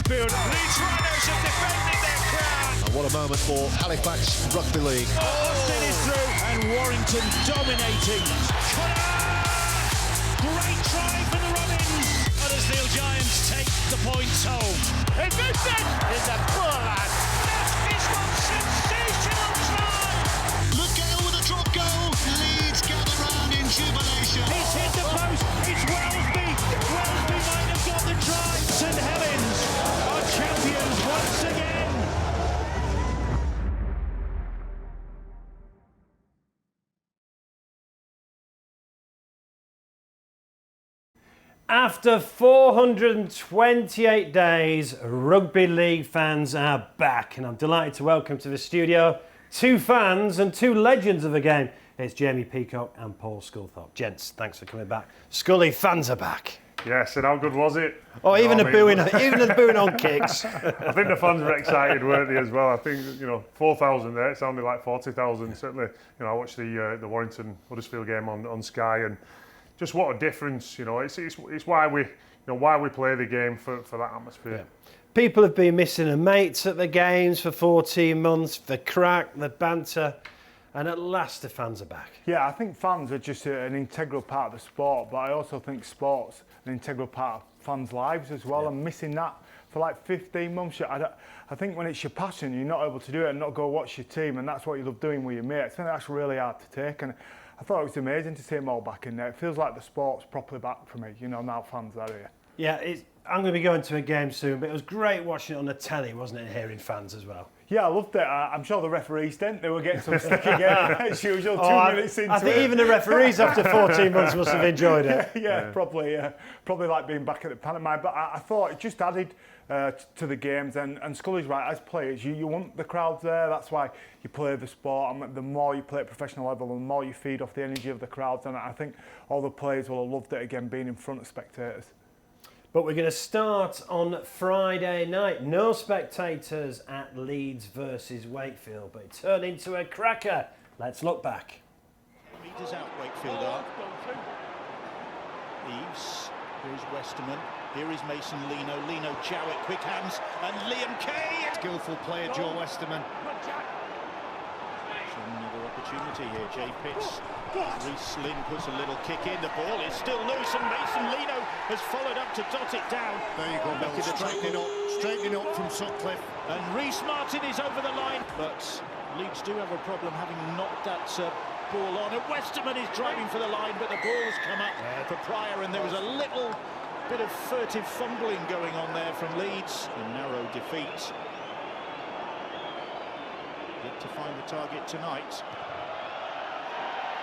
Wakefield. Leeds Rhinos have defended their crown. And what a moment for Halifax Rugby League. Austin is through and Warrington dominating. Great try for the Robins. Huddersfield Giants take the points home. It's Eastman is a poor lad. That is one sensational try. Look out with a drop goal. Leeds gather round in jubilation. It's hit the post. It's Wellesby. Wellesby might have got the try. St Helens are champions once again. After 428 days, Rugby League fans are back, and I'm delighted to welcome to the studio two fans and two legends of the game. It's Jamie Peacock and Paul Sculthorpe. Gents, thanks for coming back. Scully, fans are back. Yes, and how good was it? Oh, even the booing on kicks. I think the fans were excited, weren't they, as well? I think 4,000 there. It sounded like 40,000. Certainly, I watched the Warrington Huddersfield game on Sky, and just what a difference. It's why we play the game for that atmosphere. Yeah. People have been missing their mates at the games for 14 months. The crack, the banter. And at last the fans are back. Yeah, I think fans are just an integral part of the sport, but I also think sport's an integral part of fans' lives as well. Yeah. And missing that for like 15 months, I think when it's your passion, you're not able to do it and not go watch your team, and that's what you love doing with your mates. I think that's really hard to take, and I thought it was amazing to see them all back in there. It feels like the sport's properly back for me, now fans are here. Yeah, I'm going to be going to a game soon, but it was great watching it on the telly, wasn't it, hearing fans as well? Yeah, I loved it. I'm sure the referees didn't. They were getting some stick again as usual, 2 minutes into it. I think even the referees after 14 months must have enjoyed it. Yeah, probably like being back at the pantomime. But I thought it just added to the games. And Scully's right, as players, you want the crowds there. That's why you play the sport. And the more you play at professional level, the more you feed off the energy of the crowds. And I think all the players will have loved it again, being in front of spectators. But we're going to start on Friday night. No spectators at Leeds versus Wakefield, but it turned into a cracker. Let's look back. Meters out, Wakefield are. Eves, here's Westerman, here is Mason Lino, Jowett, quick hands, and Liam Kay. Skillful player, Joe Westerman. Another opportunity here, Jay Pitts. Reece Lynn puts a little kick in, the ball is still loose, and Mason Lino has followed up to dot it down. There you go, Bill, straightening up from Sutcliffe. And Reece Martin is over the line, but Leeds do have a problem having knocked that ball on. And Westerman is driving for the line, but the ball has come up for Pryor, and there was a little bit of furtive fumbling going on there from Leeds. A narrow defeat. Yet to find the target tonight.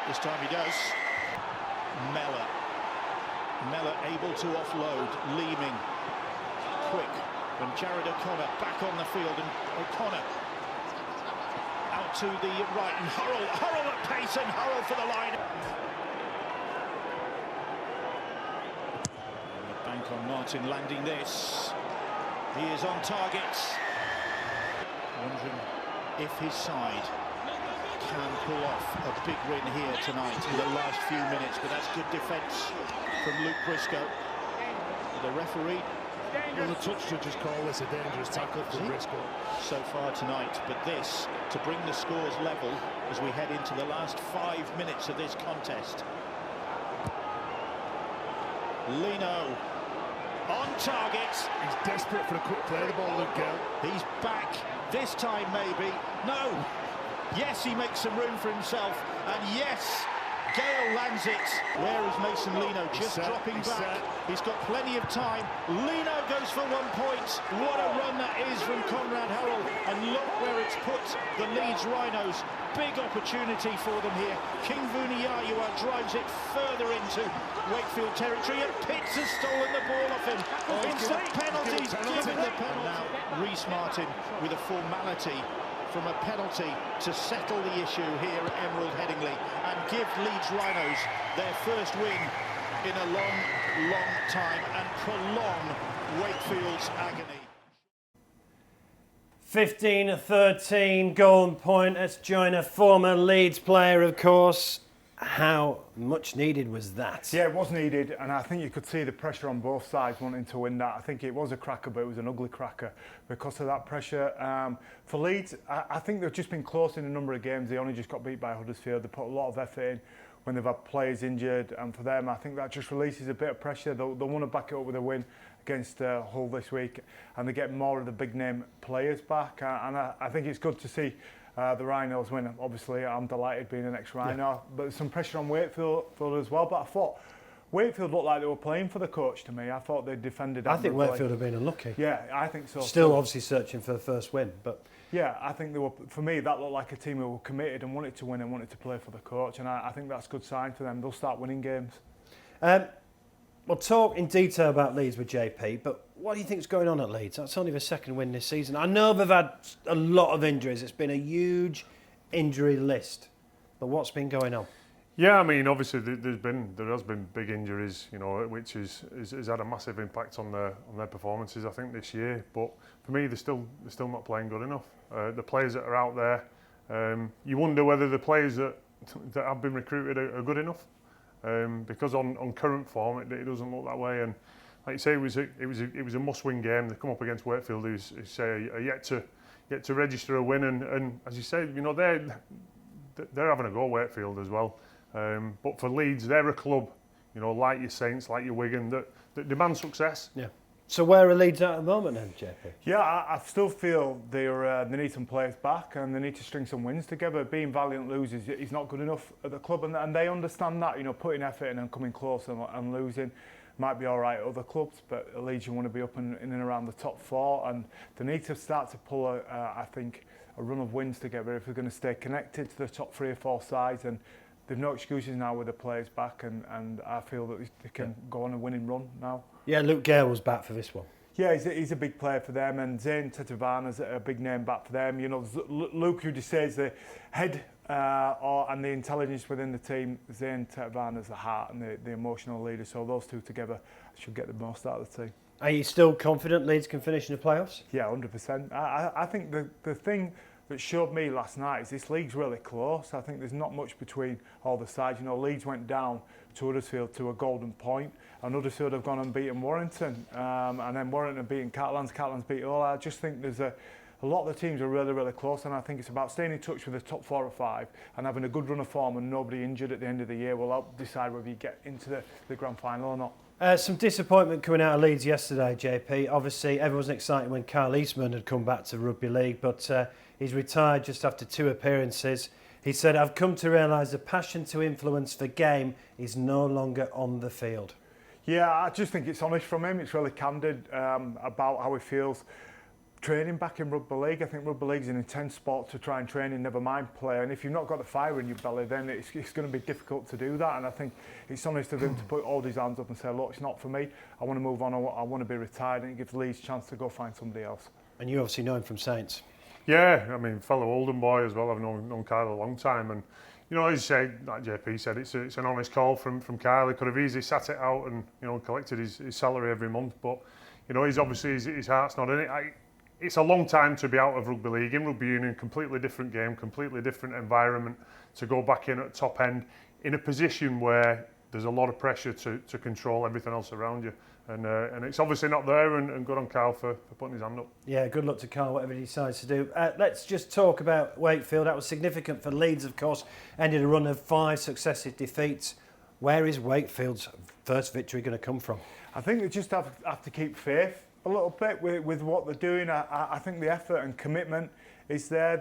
This time he does. Mellor able to offload. Leeming. Quick. And Jared O'Connor back on the field. And O'Connor out to the right. And Hurrell at pace, and Hurrell for the line. And the bank on Martin landing this. He is on target. Wondering if his side can pull off a big win here tonight in the last few minutes, but that's good defence from Luke Briscoe. The referee, Well, the touch judges call this a dangerous tackle from Briscoe so far tonight, but this to bring the scores level as we head into the last 5 minutes of this contest. Lino on target. He's desperate for a quick play. The ball looked go. He's back this time, maybe. No. Yes, he makes some room for himself, and yes, Gale lands it. Where is Mason Lino? Just dropping back. He's got plenty of time. Lino goes for 1 point. What a run that is from Conrad Hurrell. And look where it's put the Leeds Rhinos. Big opportunity for them here. King Vuniyayiwa drives it further into Wakefield territory, and Pitts has stolen the ball off him. Instant penalties. Given the penalty. Now Reece Martin with a formality from a penalty to settle the issue here at Emerald Headingley and give Leeds Rhinos their first win in a long, long time and prolong Wakefield's agony. 15-13 golden point. Let's join a former Leeds player, of course. how much needed was that? Yeah, it was needed, and I think you could see the pressure on both sides wanting to win that. I think it was a cracker, but it was an ugly cracker because of that pressure. For Leeds, I think they've just been close in a number of games. They only just got beat by Huddersfield. They put a lot of effort in when they've had players injured, and for them, I think that just releases a bit of pressure. They'll want to back it up with a win against Hull this week, and they get more of the big-name players back. And I think it's good to see the Rhinos win. Obviously, I'm delighted being an ex-Rhino, but there's some pressure on Wakefield as well. But I thought Wakefield looked like they were playing for the coach to me. I thought they defended. I think Wakefield have been unlucky. Yeah, I think so. Still, obviously searching for the first win, but yeah, I think they were. For me, that looked like a team who were committed and wanted to win and wanted to play for the coach, and I think that's a good sign for them. They'll start winning games. We'll talk in detail about Leeds with JP, but what do you think is going on at Leeds? That's only their second win this season. I know they've had a lot of injuries. It's been a huge injury list, but what's been going on? Yeah, I mean, obviously there has been big injuries, you know, which has had a massive impact on their performances, I think, this year. But for me, they're still not playing good enough. The players that are out there, you wonder whether the players that have been recruited are good enough. Because on current form, it doesn't look that way. And like you say, it was a must-win game. They come up against Wakefield, who's are yet to register a win. And as you say, you know, they're having a go, Wakefield as well. But for Leeds, they're a club, you know, like your Saints, like your Wigan, that demand success. Yeah. So where are Leeds at the moment then, JP? Yeah, I still feel they need some players back and they need to string some wins together. Being valiant losers is not good enough at the club, and they understand that. You know, putting effort in and coming close and losing might be all right at other clubs, but at Leeds you want to be up in and around the top four, and they need to start to pull I think a run of wins together if they're going to stay connected to the top 3 or 4 sides. And they've no excuses now with the players back, and I feel that they can go on a winning run now. Yeah, Luke Gale was back for this one. Yeah, he's a big player for them, and Zane Tetevana's a big name back for them. You know, Luke, who just says the head and the intelligence within the team, Zane Tetevana's the heart and the emotional leader. So those two together should get the most out of the team. Are you still confident Leeds can finish in the playoffs? Yeah, 100%. I think the thing that showed me last night is this league's really close. I think there's not much between all the sides. You know, Leeds went down to Huddersfield to a golden point, and Huddersfield have gone and beaten Warrington, and then Warrington have beaten Catalans beat Hull. I just think there's a lot of the teams are really, really close, and I think it's about staying in touch with the top 4 or 5 and having a good run of form and nobody injured at the end of the year will help decide whether you get into the grand final or not. Some disappointment coming out of Leeds yesterday, JP. Obviously, everyone was excited when Carl Eastman had come back to rugby league, but he's retired just after 2 appearances. He said, "I've come to realise the passion to influence the game is no longer on the field." Yeah, I just think it's honest from him. It's really candid about how he feels training back in rugby league. I think rugby league is an intense sport to try and train in, never mind play. And if you've not got the fire in your belly, then it's going to be difficult to do that. And I think it's honest of him to put all his hands up and say, look, it's not for me. I want to move on. I want to be retired. And it gives Leeds a chance to go find somebody else. And you obviously know him from Saints. Yeah, I mean, fellow Oldham boy as well. I've known Kyle a long time. And, you know, as you say, like JP said, it's an honest call from Kyle. He could have easily sat it out and, you know, collected his salary every month. But, you know, he's obviously, his heart's not in it. It's a long time to be out of rugby league. In rugby union, completely different game, completely different environment. To go back in at top end in a position where there's a lot of pressure to control everything else around you. And it's obviously not there, and good on Carl for putting his hand up. Yeah, good luck to Carl, whatever he decides to do. Let's just talk about Wakefield. That was significant for Leeds, of course. Ended a run of 5 successive defeats. Where is Wakefield's first victory going to come from? I think they just have to keep faith a little bit with what they're doing. I think the effort and commitment is there.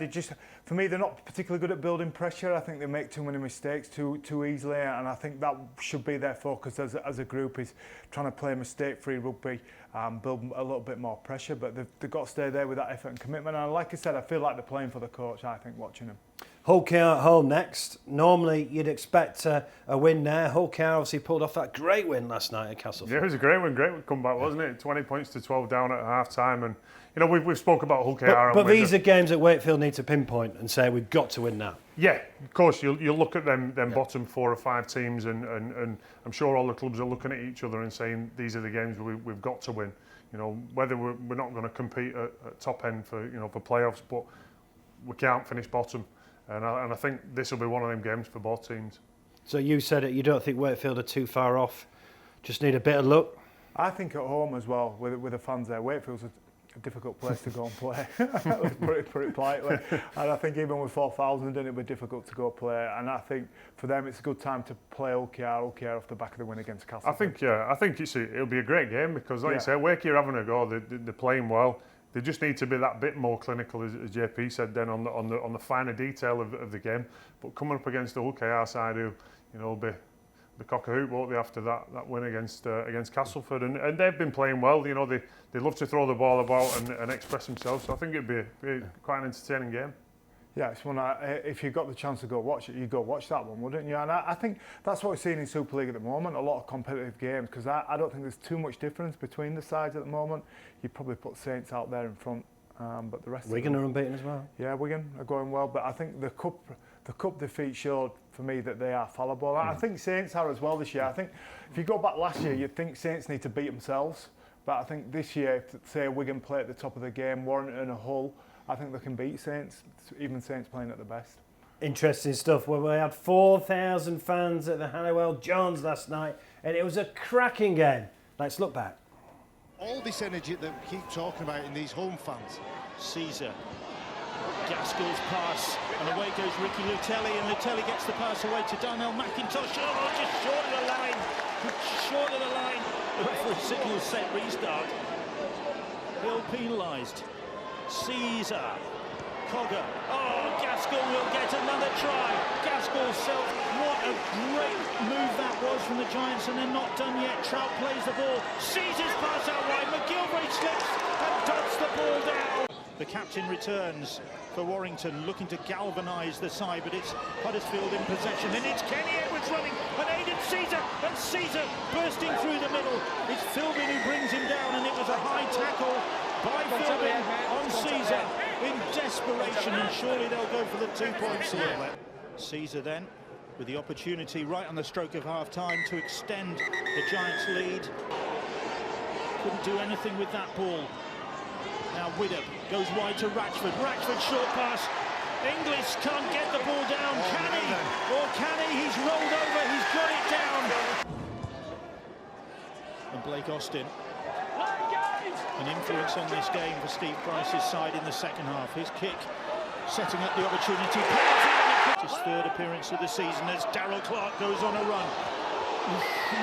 For me, they're not particularly good at building pressure. I think they make too many mistakes too easily, and I think that should be their focus as a group, is trying to play mistake-free rugby, build a little bit more pressure, but they've got to stay there with that effort and commitment. And like I said, I feel like they're playing for the coach, I think, watching them. Hull KR at home next. Normally, you'd expect a win there. Hull KR obviously pulled off that great win last night at Castleford. Yeah, it was a great comeback, wasn't it? 20 points to 12 down at half-time. And, you know, we've spoke about Hull KR. But these are games that Wakefield need to pinpoint and say, we've got to win now. Yeah, of course, you'll look at them bottom 4 or 5 teams, and I'm sure all the clubs are looking at each other and saying, these are the games we've got to win. You know, whether we're not going to compete at top end for playoffs, but we can't finish bottom. And I think this will be one of them games for both teams. So you said it, you don't think Wakefield are too far off, just need a bit of luck? I think at home as well, with the fans there, Wakefield's a difficult place to go and play. Let's put it politely. And I think even with 4,000 in, it would be difficult to go play. And I think for them, it's a good time to play OKR off the back of the win against Castleford. I think it'll be a great game because, like you say, Wakey are having a go. They're playing well. They just need to be that bit more clinical, as JP said then, on the finer detail of the game. But coming up against the OKR side, who will be the cock a hoop, won't they, after that win against Castleford, and they've been playing well. They love to throw the ball about and express themselves. So I think it'd be quite an entertaining game. Yeah, it's one. If you got the chance to go watch it, you'd go watch that one, wouldn't you? And I think that's what we're seeing in Super League at the moment. A lot of competitive games, because I don't think there's too much difference between the sides at the moment. You'd probably put Saints out there in front, but the rest. Wigan are unbeaten as well. Yeah, Wigan are going well, but I think the cup defeat showed for me that they are fallible. I think Saints are as well this year. I think if you go back last year, you'd think Saints need to beat themselves, but I think this year, say Wigan play at the top of the game, Warrington and Hull, I think they can beat Saints, even Saints playing at the best. Interesting stuff. Well, we had 4,000 fans at the Halliwell Johns last night, and it was a cracking game. Let's look back. All this energy that we keep talking about in these home fans. Caesar, Gaskell's pass, and away goes Ricky Lutelli, and Lutelli gets the pass away to Darnell McIntosh. Oh, just short of the line, short of the line. The referee signals set restart. Hill penalised. Caesar, Cogger. Oh, Gaskell will get another try. Gaskell self. What a great move that was from the Giants, and they're not done yet. Trout plays the ball. Caesar's pass out wide. McGilvray slips and dots the ball down. The captain returns for Warrington, looking to galvanise the side, but it's Huddersfield in possession, and it's Kenny Edwards running, and Aidan Caesar, and Caesar bursting through the middle. It's Philbin who brings him down, and it was a high tackle by Philbin on Caesar in desperation, and surely they'll go for the 2 points here. Caesar then, with the opportunity right on the stroke of half-time to extend the Giants' lead. Couldn't do anything with that ball. Now Widdop goes wide to Ratchford. Ratchford short pass. Inglis can't get the ball down. Can he? Or can he? He's rolled over. He's got it down. And Blake Austin. An influence on this game for Steve Price's side in the second half. His kick setting up the opportunity. His third appearance of the season as Darrell Clark goes on a run.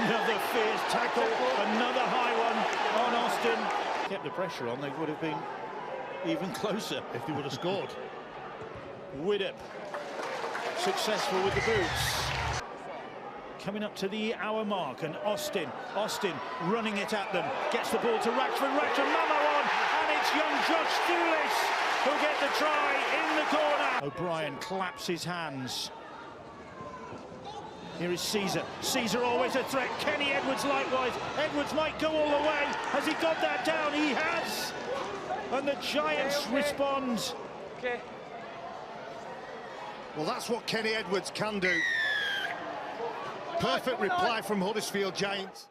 Another fierce tackle. Another high one on Austin. Kept the pressure on, they would have been even closer if they would have scored. Widdop successful with the boots. Coming up to the hour mark, and Austin running it at them, gets the ball to Ratchford, Mamo on, and it's young Josh Thulis who'll get the try in the corner. O'Brien claps his hands. Here is Caesar. Caesar always a threat. Kenny Edwards likewise. Edwards might go all the way. Has he got that down? He has. And the Giants respond. Okay. Well, that's what Kenny Edwards can do. Perfect reply from Huddersfield Giants.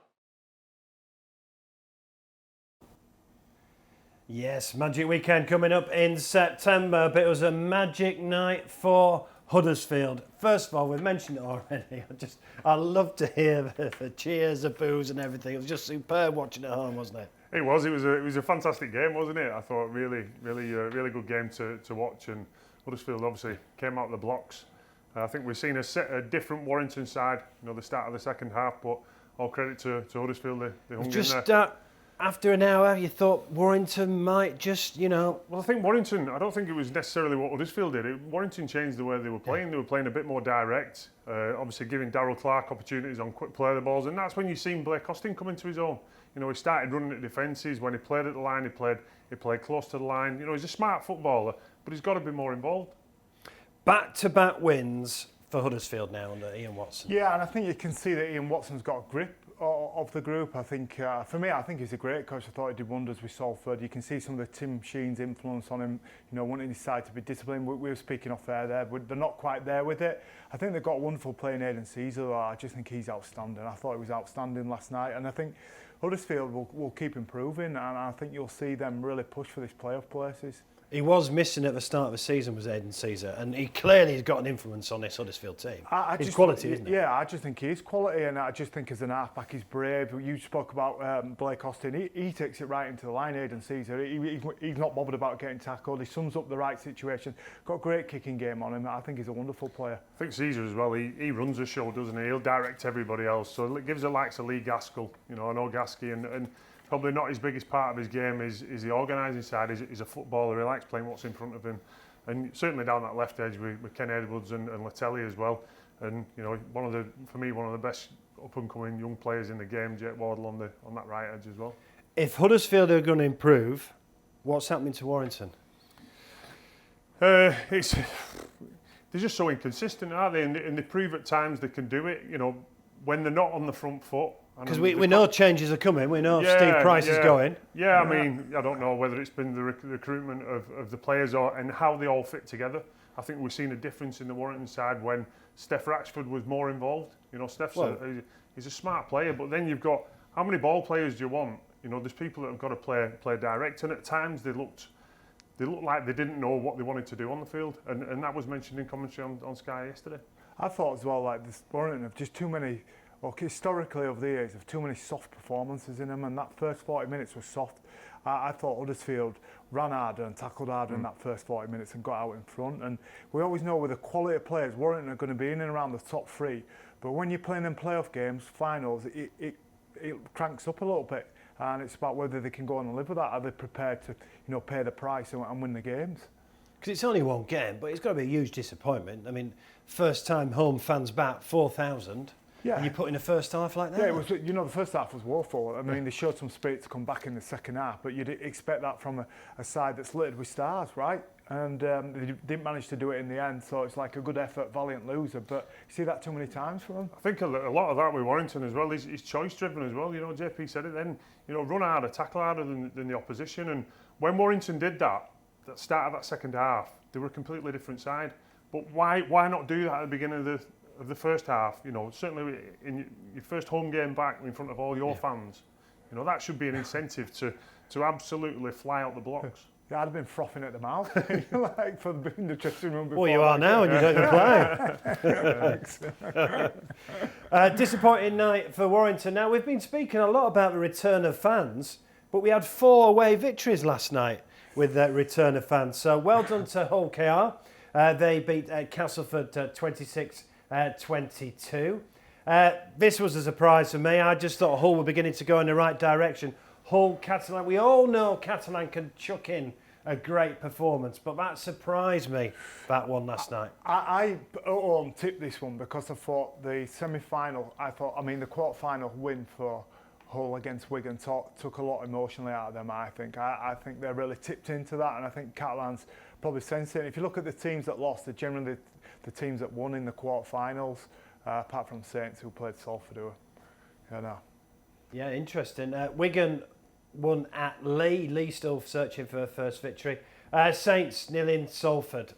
Yes, Magic Weekend coming up in September, but it was a magic night for Huddersfield. First of all, we've mentioned it already. I love to hear the cheers, the boos and everything. It was just superb watching it at home, wasn't it? It was a fantastic game, wasn't it? I thought really good game to watch, and Huddersfield obviously came out of the blocks. I think we've seen a different Warrington side, the start of the second half, but all credit to Huddersfield, they hung in there. After an hour, you thought Warrington might just, Well, I think Warrington, I don't think it was necessarily what Huddersfield did. Warrington changed the way they were playing. Yeah. They were playing a bit more direct, obviously giving Darrell Clark opportunities on quick play of the balls, and that's when you've seen Blake Austin come into his own. He started running at defences. When he played at the line, he played close to the line. He's a smart footballer, but he's got to be more involved. Back-to-back wins for Huddersfield now under Ian Watson. Yeah, and I think you can see that Ian Watson's got a grip of the group. I think, for me, I think he's a great coach. I thought he did wonders with Salford. You can see some of the Tim Sheen's influence on him, wanting his side to be disciplined. We were speaking off air there, but they're not quite there with it. I think they've got a wonderful player in Aidan Caesar. I just think he's outstanding. I thought he was outstanding last night, and I think Huddersfield will keep improving, and I think you'll see them really push for these playoff places. He was missing at the start of the season, was Aidan Caesar, and he clearly has got an influence on this Huddersfield team. He's quality, isn't he? Yeah, I just think he is quality, and I just think as an half-back he's brave. You spoke about Blake Austin. He takes it right into the line, Aidan Caesar. He's not bothered about getting tackled. He sums up the right situation. Got a great kicking game on him. I think he's a wonderful player. I think Caesar as well, he runs the show, doesn't he? He'll direct everybody else. So it gives the likes of Lee Gaskell, I know Gasky, and probably not his biggest part of his game is the organising side. He's a footballer. He likes playing what's in front of him, and certainly down that left edge with Ken Edwards and Lettelli as well. And one of the best up and coming young players in the game, Jake Wardle on that right edge as well. If Huddersfield are going to improve, what's happening to Warrington? They're just so inconsistent, aren't they? And they prove at times they can do it. When they're not on the front foot. Because we know changes are coming. We know Steve Price is going. Yeah, I mean, I don't know whether it's been the recruitment of the players and how they all fit together. I think we've seen a difference in the Warrington side when Steph Ratchford was more involved. Steph's he's a smart player, but then you've got, how many ball players do you want? There's people that have got to play direct, and at times they looked like they didn't know what they wanted to do on the field, and that was mentioned in commentary on Sky yesterday. I thought as well, like this Warrington have just too many. Historically over the years, have too many soft performances in them, and that first 40 minutes was soft. I thought Huddersfield ran harder and tackled harder in that first 40 minutes and got out in front. And we always know with the quality of players, Warrington are going to be in and around the top three. But when you're playing in playoff games, finals, it cranks up a little bit. And it's about whether they can go on and live with that. Are they prepared to, pay the price and win the games? Because it's only one game, but it's got to be a huge disappointment. I mean, first time home fans back 4,000. Yeah. And you put in a first half like that? Yeah, it was. The first half was woeful. I mean, they showed some spirit to come back in the second half, but you'd expect that from a side that's littered with stars, right? And they didn't manage to do it in the end, so it's like a good effort, valiant loser. But you see that too many times from them. I think a lot of that with Warrington as well is choice driven as well. JP said it then. Run harder, tackle harder than the opposition. And when Warrington did that start of that second half, they were a completely different side. But why not do that at the beginning of the first half? Certainly in your first home game back in front of all your fans, that should be an incentive to absolutely fly out the blocks. Yeah, I'd have been frothing at the mouth, like for being the dressing room before. Well, you are now, and you don't even play. Disappointing night for Warrington. Now, we've been speaking a lot about the return of fans, but we had 4 away victories last night with the return of fans. So well done to Hull KR. They beat Castleford 26-22. This was a surprise for me. I just thought Hull were beginning to go in the right direction. Hull, Catalan, we all know Catalan can chuck in a great performance, but that surprised me, that one last night. I tipped this one because I thought the semi-final, the quarter-final win for Hull against Wigan took a lot emotionally out of them, I think. I think they're really tipped into that, and I think Catalan's probably sensed it. If you look at the teams that lost, they're generally the teams that won in the quarter-finals, apart from Saints, who played Salford. Yeah, interesting. Wigan won at Lee. Lee still searching for her first victory. Saints nil-in Salford.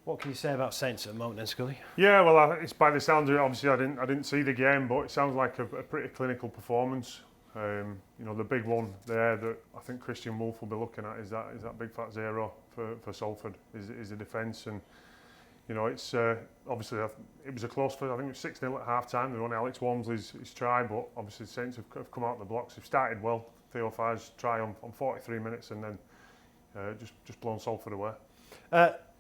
What can you say about Saints at the moment then, Scully? Yeah, well, it's by the sounds of it. Obviously, I didn't see the game, but it sounds like a pretty clinical performance. The big one there that I think Christian Wolf will be looking at is that big fat 0 for Salford is the defence. And it's obviously it was a close first. I think it was 6-0 at half time. They won Alex Walmsley's try, but obviously the Saints have come out of the blocks. They've started well. Theo Fai's try on 43 minutes and then just blown Salford away.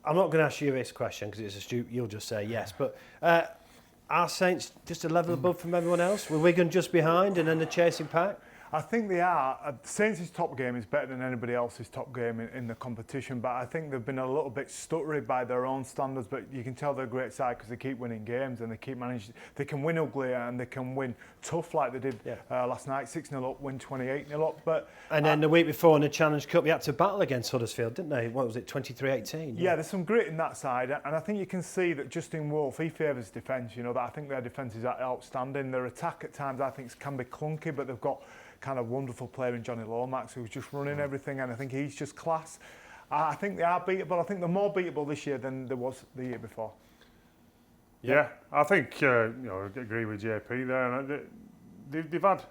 I'm not going to ask you this question because you'll just say yes, but are Saints just a level above from everyone else? Were Wigan just behind and then the chasing pack? I think they are. Saints' top game is better than anybody else's top game in the competition, but I think they've been a little bit stuttery by their own standards, but you can tell they're a great side because they keep winning games and they keep managing. They can win ugly and they can win tough like they did last night, 6-0 up, win 28-0 up. And then the week before in the Challenge Cup, they had to battle against Huddersfield, didn't they? What was it, 23-18? Yeah, there's some grit in that side, and I think you can see that Justin Wolfe, he favours defence, that I think their defence is outstanding. Their attack at times I think can be clunky, but they've got kind of wonderful player in Johnny Lomax who's just running everything, and I think he's just class. I think they are beatable. I think they're more beatable this year than there was the year before. Yeah, I think I agree with JP there. And they've had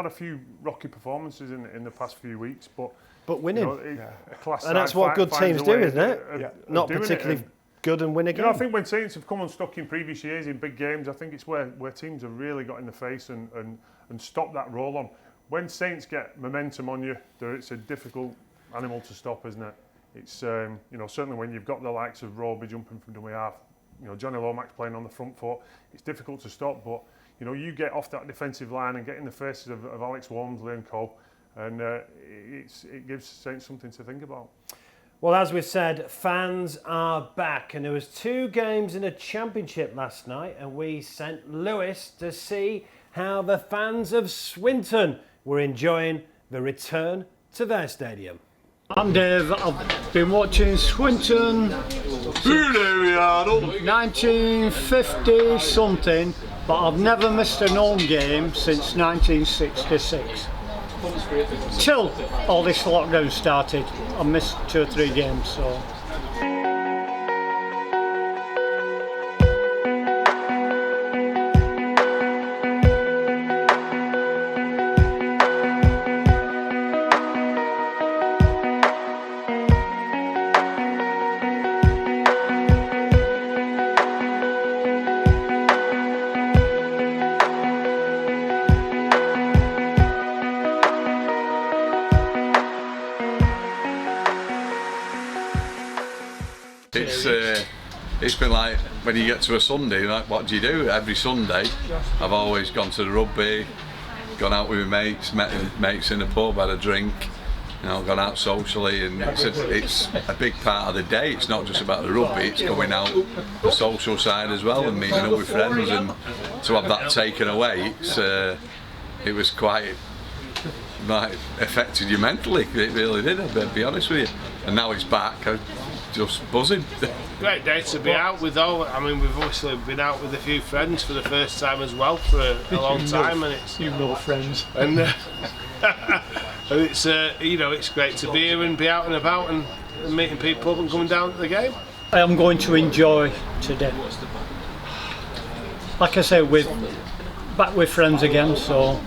a few rocky performances in the past few weeks, but winning. A class and that's side what good finds teams a do, way isn't it? Not particularly good and win again. I think when Saints have come unstuck in previous years in big games, I think it's where teams have really got in the face and stopped that roll on. When Saints get momentum on you, it's a difficult animal to stop, isn't it? It's certainly when you've got the likes of Roby jumping from dummy half, Johnny Lomax playing on the front foot, it's difficult to stop. But you get off that defensive line and get in the faces of Alex Walmsley and co, and it gives Saints something to think about. Well, as we said, fans are back, and there was 2 games in a championship last night, and we sent Lewis to see how the fans of Swinton were enjoying the return to their stadium. I'm Dave. I've been watching Swinton 1950 something, but I've never missed an home game since 1966. Till all this lockdown started, I missed 2 or 3 games. So. It's been like when you get to a Sunday, like what do you do? Every Sunday I've always gone to the rugby, gone out with my mates, met mates in the pub, had a drink, gone out socially, and it's a big part of the day. It's not just about the rugby, it's going out the social side as well and meeting up with friends, and to have that taken away, it was quite affected you mentally. It really did, I'll be honest with you. And now it's back, I'm just buzzing. Great day to be out with all. I mean, we've obviously been out with a few friends for the first time as well for a long time, and it's friends. And it's it's great to be here and be out and about and meeting people and coming down to the game. I am going to enjoy today. Like I say, back with friends again, so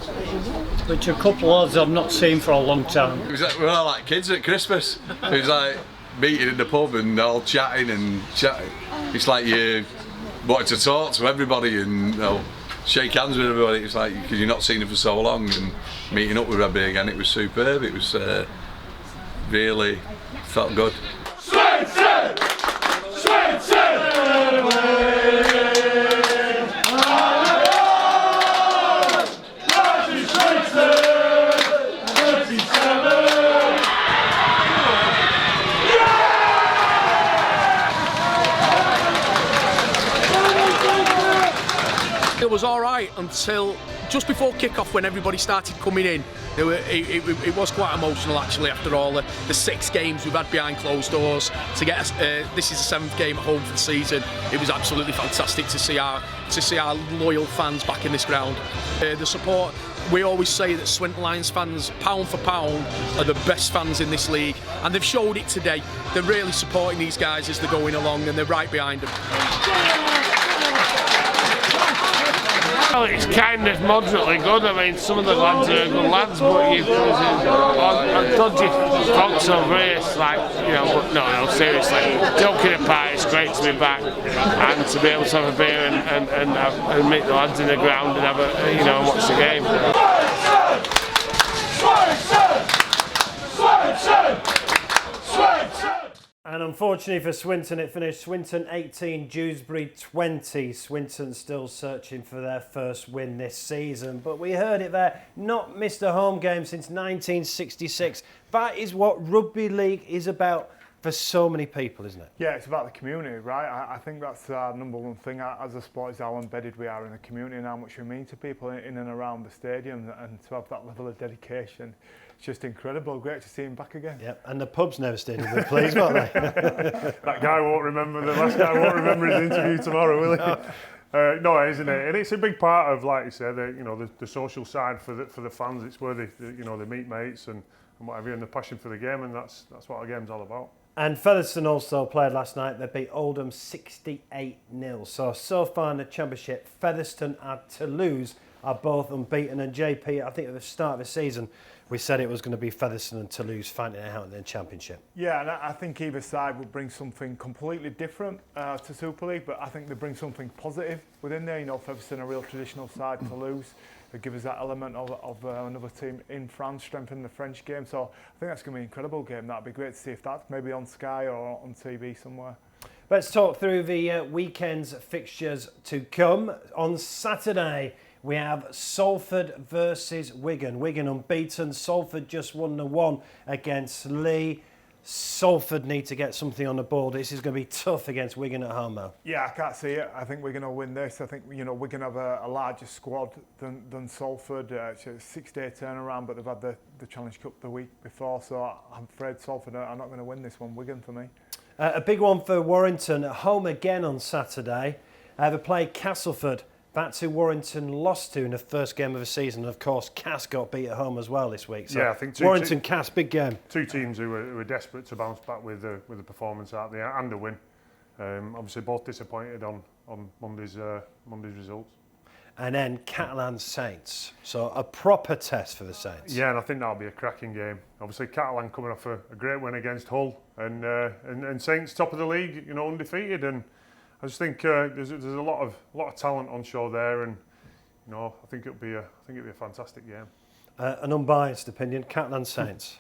which a couple of lads I've not seen for a long time. It was like, we're all like kids at Christmas. It was like meeting in the pub and all chatting. It's like you wanted to talk to everybody and shake hands with everybody. It's like because you've not seen them for so long, and meeting up with everybody again, it was superb. It was really felt good. Swinton! It was all right until just before kick-off when everybody started coming in. It was quite emotional actually after all the 6 games we've had behind closed doors. To get us, this is the 7th game at home for the season. It was absolutely fantastic to see our loyal fans back in this ground. The support. We always say that Swinton Lions fans, pound for pound, are the best fans in this league, and they've showed it today. They're really supporting these guys as they're going along, and they're right behind them. Well, it's kind of moderately good. I mean, some of the lads are good lads, but you've dodgy folks over here, but no, seriously. Joking apart, it's great to be back and to be able to have a beer and meet the lads in the ground and have watch the game. And unfortunately for Swinton, it finished Swinton 18, Dewsbury 20. Swinton still searching for their first win this season. But we heard it there, not missed a home game since 1966. That is what rugby league is about for so many people, isn't it? Yeah, it's about the community, right? I think that's our number one thing as a sport is how embedded we are in the community and how much we mean to people in and around the stadium, and to have that level of dedication. It's just incredible. Great to see him back again. Yep, and the pubs never stayed in the place, won't they? That guy won't remember, the last guy won't remember his interview tomorrow, will he? No, isn't it? And it's a big part of, like you said, the social side for the fans. It's where they meet mates and whatever, and the passion for the game, and that's what our game's all about. And Featherstone also played last night. They beat Oldham 68-0. So far in the Championship, Featherstone had to lose are both unbeaten. And JP, I think at the start of the season, we said it was going to be Featherstone and Toulouse fighting it out in the Championship. Yeah, and I think either side will bring something completely different to Super League, but I think they bring something positive within there. You know, Featherstone, a real traditional side, Toulouse, they give us that element of another team in France, strengthening the French game. So I think that's going to be an incredible game. That'd be great to see if that's maybe on Sky or on TV somewhere. Let's talk through the weekend's fixtures to come. On Saturday, we have Salford versus Wigan. Wigan unbeaten. Salford just 1-1 against Leeds. Salford need to get something on the board. This is going to be tough against Wigan at home, though. Yeah, I can't see it. I think we're going to win this. I think, you know, Wigan have a larger squad than Salford. It's a 6-day turnaround, but they've had the Challenge Cup the week before, so I'm afraid Salford are not going to win this one. Wigan for me. A big one for Warrington at home again on Saturday. They play Castleford. That's who Warrington lost to in the first game of the season. And of course, Cass got beat at home as well this week. So yeah, I think Warrington, Cass, big game. Two teams who were desperate to bounce back with the performance out there and a win. Obviously, both disappointed on Monday's results. And then Catalan Saints. So a proper test for the Saints. Yeah, and I think that'll be a cracking game. Obviously, Catalan coming off a great win against Hull, and Saints top of the league, you know, undefeated. And I just think there's a lot of talent on show there, and you know, I think it'll be a fantastic game. An unbiased opinion, Catalan Saints.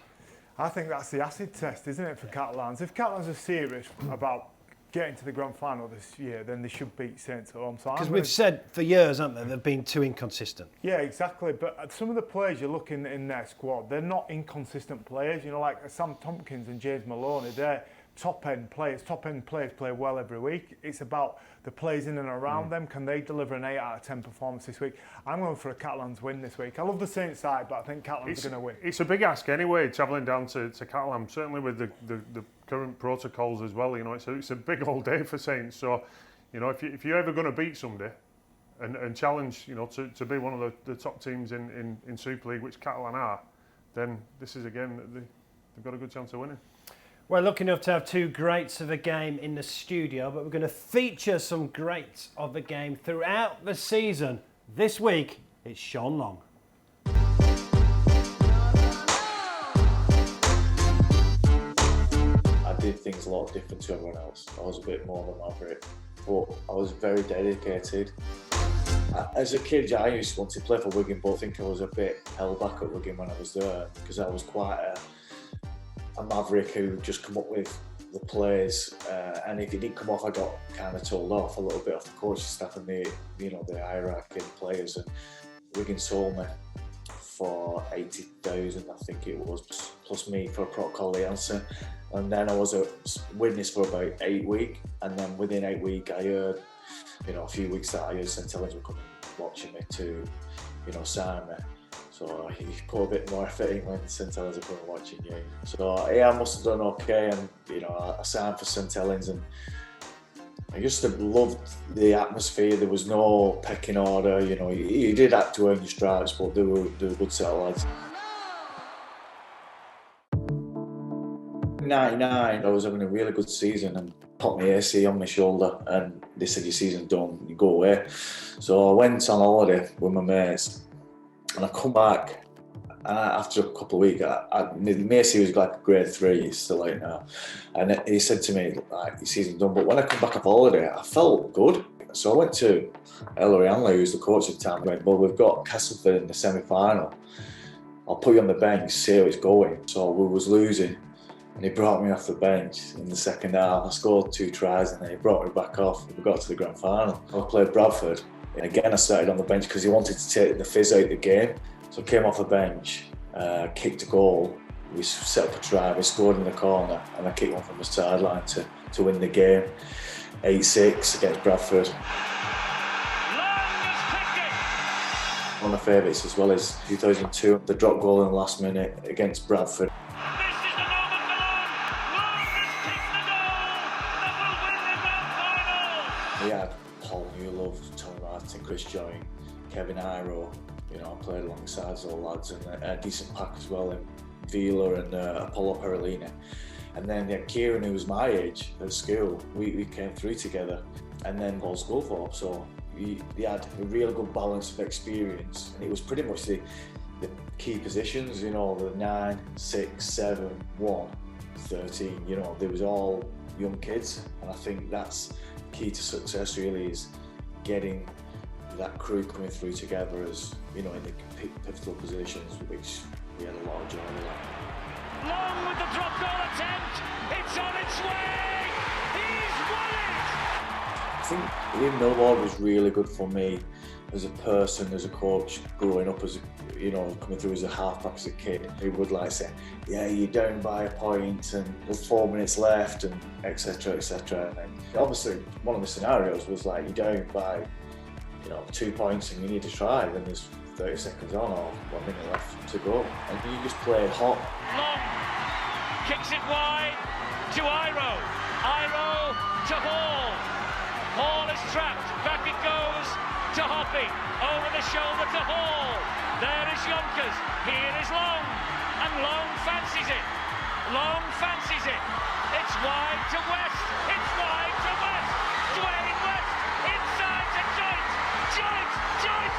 I think that's the acid test, isn't it, for Catalans? If Catalans are serious about getting to the grand final this year, then they should beat Saints at home. Because we've said for years, haven't they, they've been too inconsistent. Yeah, exactly. But some of the players you're looking in their squad, they're not inconsistent players. You know, like Sam Tompkins and James Maloney, they're top-end players. Top-end players play well every week. It's about the players in and around them. Can they deliver an 8 out of 10 performance this week? I'm going for a Catalans win this week. I love the Saints side, but I think Catalans are going to win. It's a big ask anyway, travelling down to Catalan, certainly with the current protocols as well. You know, it's a big old day for Saints. So, you know, if you're ever going to beat somebody and challenge, you know, to be one of the top teams in Super League, which Catalan are, then this is a game that they've got a good chance of winning. We're lucky enough to have two greats of a game in the studio, but we're going to feature some greats of the game throughout the season. This week, it's Sean Long. I did things a lot different to everyone else. I was a bit more of a maverick, but I was very dedicated. As a kid, I used to want to play for Wigan, but I think I was a bit held back at Wigan when I was there, because I was quite a maverick who would just come up with the plays, and if he didn't come off, I got kind of told off a little bit off the coaching staff and the hierarchy of players. And Wigan sold me for 80,000, I think it was, plus me for a protocol answer. And then I was a witness for about 8 weeks, and then within 8 weeks, I heard, you know, a few weeks that I heard St Helens were coming watching me to, you know, sign me. So he put a bit more effort in when St Helens are coming watching you. So yeah, I must have done okay, and you know, I signed for St Helens, and I just loved the atmosphere. There was no pecking order, you know. You did have to earn your stripes, but they were a good set of lads. 99, I was having a really good season and popped my AC on my shoulder, and they said your season's done, you go away. So I went on holiday with my mates, and I come back, and after a couple of weeks, my AC was like grade 3, he's still out now, and he said to me, like, your season's done. But when I come back off holiday, I felt good. So I went to Ellery Hanley, who's the coach at the time, went, well, we've got Castleford in the semi-final. I'll put you on the bench, see how it's going. So we was losing, and he brought me off the bench in the second half. I scored 2 tries, and then he brought me back off. We got to the grand final. I played Bradford, and again I started on the bench because he wanted to take the fizz out of the game. So I came off the bench, kicked a goal. We set up a try, we scored in the corner, and I kicked one from the sideline to win the game. 8-6 against Bradford. One of my favourites as well is 2002, the drop goal in the last minute against Bradford. We had Paul Newlove, Tony Martin, Chris Joying, Kevin Iro, you know, I played alongside those lads, and a decent pack as well in Vila and Apollo Perolini. And then Kieran, who was my age at school, we came through together. And then Paul Sculthorpe, so they had a real good balance of experience, and it was pretty much the key positions, you know, the 9, 6, 7, 1, 13, you know, they was all young kids, and I think that's key to success really, is getting that crew coming through together as, you know, in the pivotal positions, which we had a lot of joy in. Long with the drop goal attempt, it's on its way, he's won it! I think Ian Millward was really good for me as a person, as a coach, growing up as a, you know, coming through as a halfback as a kid. He would like say, yeah, you're down by a point and there's 4 minutes left, and etc, etc. And obviously one of the scenarios was like, you're down by, you know, 2 points and you need to try, then there's 30 seconds on or 1 minute left to go, and you just play hot. Long kicks it wide to Iro to Hall. Hall is trapped, back it goes to Hoppy, over the shoulder to Hall. There is Yonkers, here is Long, and Long fancies it. Long fancies it. It's wide to West, it's wide to West. Dwayne West, inside to Joyce. Joyce!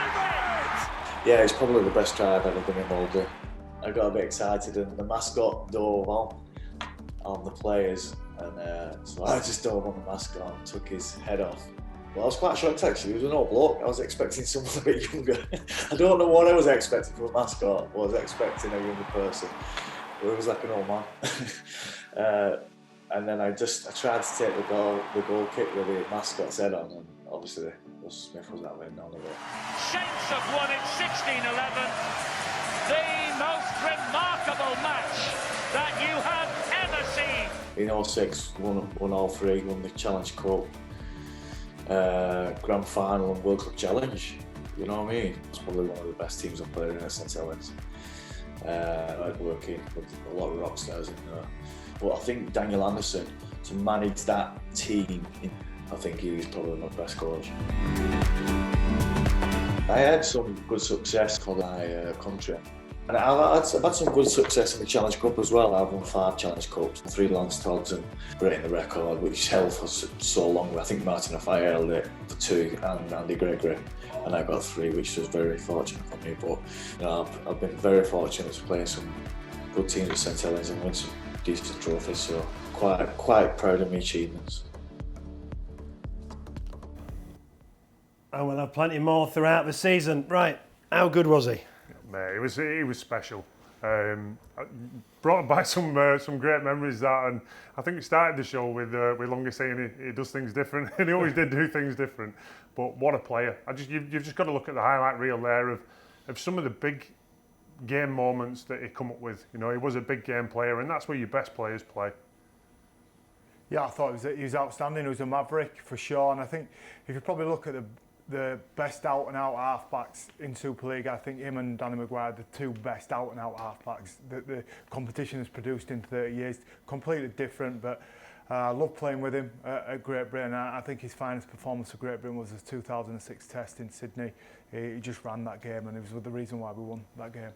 Fantastic! Yeah, it's probably the best try I've ever been involved in. I got a bit excited and the mascot dove on the players, and so I just dove on the mascot and took his head off. Well, I was quite shocked actually, he was an old bloke. I was expecting someone a bit younger. I don't know what I was expecting from a mascot. I was expecting a younger person, but it was like an old man. And then I tried to take the goal kick with the mascot's head on, and obviously Russell Smith was that way none of it. Saints have won it 16-11. The most remarkable match that you have ever seen. In 06, won all three, won the Challenge Cup, Grand Final and World Cup Challenge. You know what I mean? It's probably one of the best teams I've played in at St Helens. I'd working with a lot of rock stars in there. But I think Daniel Anderson, to manage that team, I think he's probably my best coach. I had some good success for my country. And I've had some good success in the Challenge Cup as well. I've won 5 Challenge Cups, 3 Lance Todds, and breaking the record, which held for so long. I think Martin Afai held it for 2, and Andy Gregory, and I got 3, which was very fortunate for me. But you know, I've been very fortunate to play in some good teams at St Helens and win some decent trophies, so quite proud of my achievements. And we'll have plenty more throughout the season. Right, how good was he? Mate, he was special. Brought by some great memories, that, and I think we started the show with Longy saying he does things different, and he always did do things different. But what a player! You've just got to look at the highlight reel there of some of the big game moments that he come up with. You know, he was a big game player, and that's where your best players play. Yeah, I thought he was outstanding. He was a maverick for sure, and I think if you probably look at the best out-and-out halfbacks in Super League, I think him and Danny Maguire are the 2 best out-and-out halfbacks that the competition has produced in 30 years. Completely different, but I love playing with him at Great Britain. I think his finest performance for Great Britain was his 2006 test in Sydney. He just ran that game, and it was the reason why we won that game.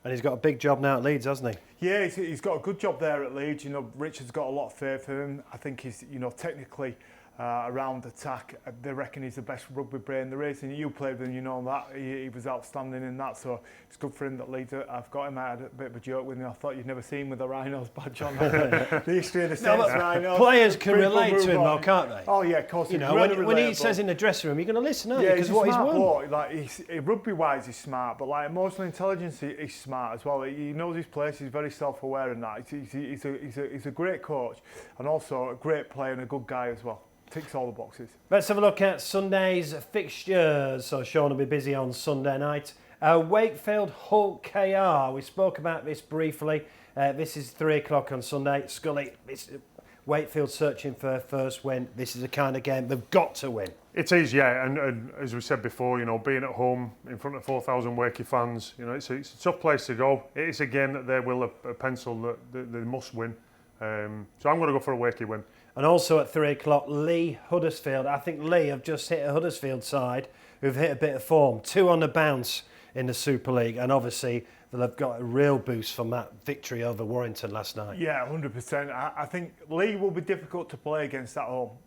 And he's got a big job now at Leeds, hasn't he? Yeah, he's got a good job there at Leeds. You know, Richard's got a lot of faith in him. I think he's, you know, technically around attack, they reckon he's the best rugby brain there is, and you played with him, you know that. He was outstanding in that, so it's good for him that Leeds. I've got him. I had a bit of a joke with him. I thought you'd never seen him with a Rhinos badge on. The history of the Saints Rhinos. Players can relate to him though, can't they? Oh yeah, of course. You know, when he says in the dressing room, you're going to listen, aren't you? Because what he's won. Bloke. Like rugby-wise, he's smart, but like emotional intelligence, he's smart as well. He knows his place. He's very self-aware in that. He's a great coach, and also a great player and a good guy as well. Ticks all the boxes. Let's have a look at Sunday's fixtures. So Sean will be busy on Sunday night. Wakefield Hull KR. We spoke about this briefly. This is 3 o'clock on Sunday. Scully, Wakefield searching for a first win. This is the kind of game they've got to win. It is, yeah, and as we said before, you know, being at home in front of 4,000 Wakey fans, you know, it's a tough place to go. It is a game that they will pencil that they must win. So I'm going to go for a Wakey win. And also at 3 o'clock, Lee Huddersfield. I think Lee have just hit a Huddersfield side who've hit a bit of form. 2 on the bounce in the Super League, and obviously they've got a real boost from that victory over Warrington last night. Yeah, 100%. I think Leeds will be difficult to play against at home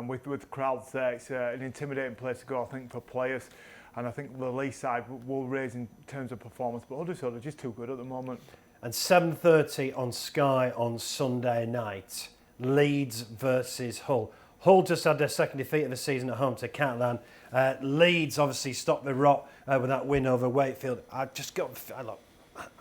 with crowds there. It's an intimidating place to go, I think, for players. And I think the Leeds side will raise in terms of performance, but Huddersfield are just too good at the moment. And 7:30 on Sky on Sunday night, Leeds versus Hull. Hull just had their second defeat of the season at home to Catalan. Leeds obviously stopped the rot with that win over Wakefield. I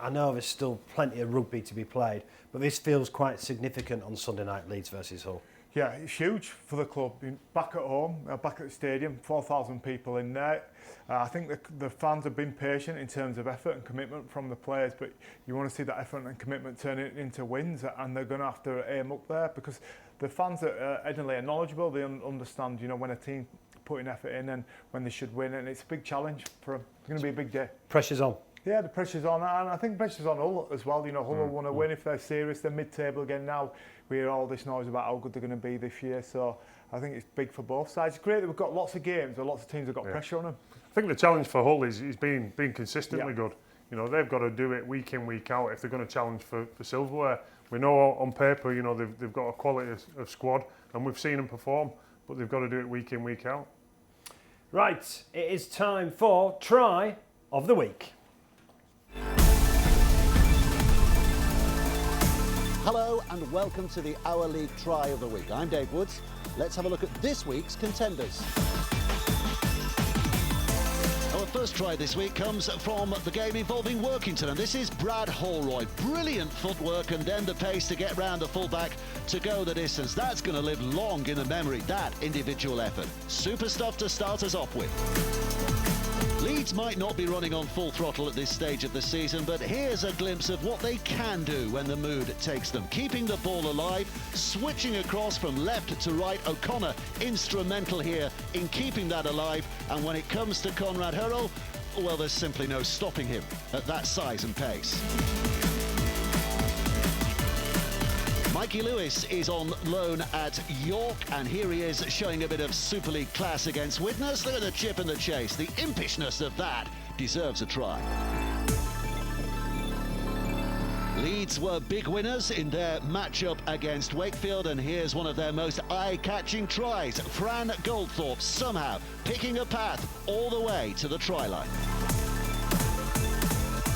know there's still plenty of rugby to be played, but this feels quite significant on Sunday night, Leeds versus Hull. Yeah, it's huge for the club. Back at home, back at the stadium, 4,000 people in there. I think the fans have been patient in terms of effort and commitment from the players, but you want to see that effort and commitment turn it into wins, and they're going to have to aim up there because the fans at Edinburgh are knowledgeable. They understand, when a team putting effort in and when they should win, and it's a big challenge for them. It's going to be a big day. Pressure's on. Yeah, the pressure's on, and I think pressure's on Hull as well. Hull will want to win if they're serious. They're mid-table again now. We hear all this noise about how good they're going to be this year, so I think it's big for both sides. It's great that we've got lots of games where lots of teams have got pressure on them. I think the challenge for Hull is being consistently good. They've got to do it week in, week out if they're going to challenge for silverware. We know on paper, they've got a quality of squad, and we've seen them perform, but they've got to do it week in, week out. Right, it is time for Try of the Week. Hello and welcome to the Our League Try of the Week. I'm Dave Woods. Let's have a look at this week's contenders. Our first try this week comes from the game involving Workington, and this is Brad Holroyd. Brilliant footwork and then the pace to get round the fullback to go the distance. That's going to live long in the memory, that individual effort. Super stuff to start us off with. Leeds might not be running on full throttle at this stage of the season, but here's a glimpse of what they can do when the mood takes them. Keeping the ball alive, switching across from left to right. O'Connor instrumental here in keeping that alive, and when it comes to Conrad Hurrell, well, there's simply no stopping him at that size and pace. Mikey Lewis is on loan at York, and here he is showing a bit of Super League class against Widnes. Look at the chip and the chase. The impishness of that deserves a try. Leeds were big winners in their matchup against Wakefield, and here's one of their most eye-catching tries. Fran Goldthorpe somehow picking a path all the way to the try line.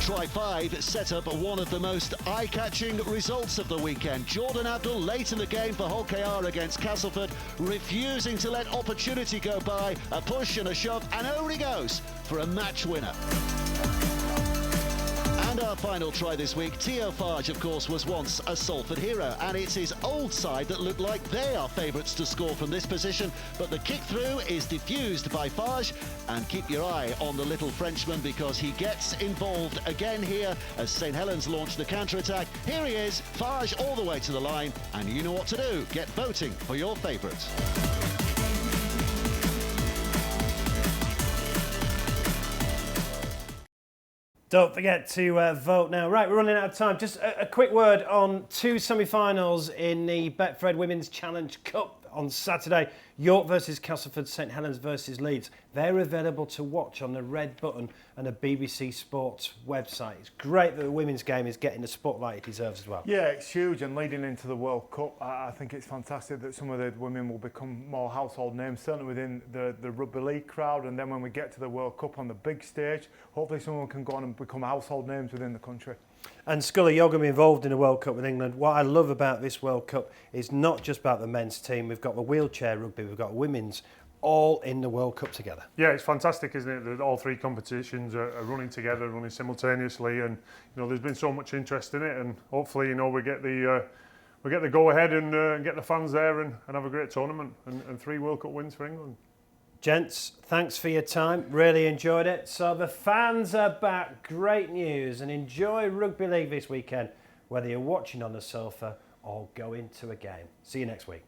Try 5 set up one of the most eye-catching results of the weekend. Jordan Abdul late in the game for Hull KR against Castleford, refusing to let opportunity go by. A push and a shove, and over he goes for a match winner. And our final try this week, Theo Farge, of course, was once a Salford hero, and it's his old side that look like they are favourites to score from this position, but the kick through is diffused by Farge, and keep your eye on the little Frenchman because he gets involved again here as St Helens launch the counter-attack. Here he is, Farge all the way to the line, and you know what to do, get voting for your favourites. Don't forget to vote now. Right, we're running out of time. Just a quick word on 2 semi-finals in the Betfred Women's Challenge Cup on Saturday. York versus Castleford, St Helens versus Leeds. They're available to watch on the red button and the BBC Sports website. It's great that the women's game is getting the spotlight it deserves as well. Yeah, it's huge, and leading into the World Cup, I think it's fantastic that some of the women will become more household names, certainly within the rugby league crowd, and then when we get to the World Cup on the big stage, hopefully someone can go on and become household names within the country. And Scully, you're going to be involved in the World Cup with England. What I love about this World Cup is not just about the men's team. We've got the wheelchair rugby, we've got women's, all in the World Cup together. Yeah, it's fantastic, isn't it, that all 3 competitions are running together, running simultaneously, and there's been so much interest in it, and hopefully we get the go ahead and get the fans there and have a great tournament and 3 World Cup wins for England. Gents, thanks for your time. Really enjoyed it. So the fans are back. Great news. And enjoy Rugby League this weekend, whether you're watching on the sofa or going to a game. See you next week.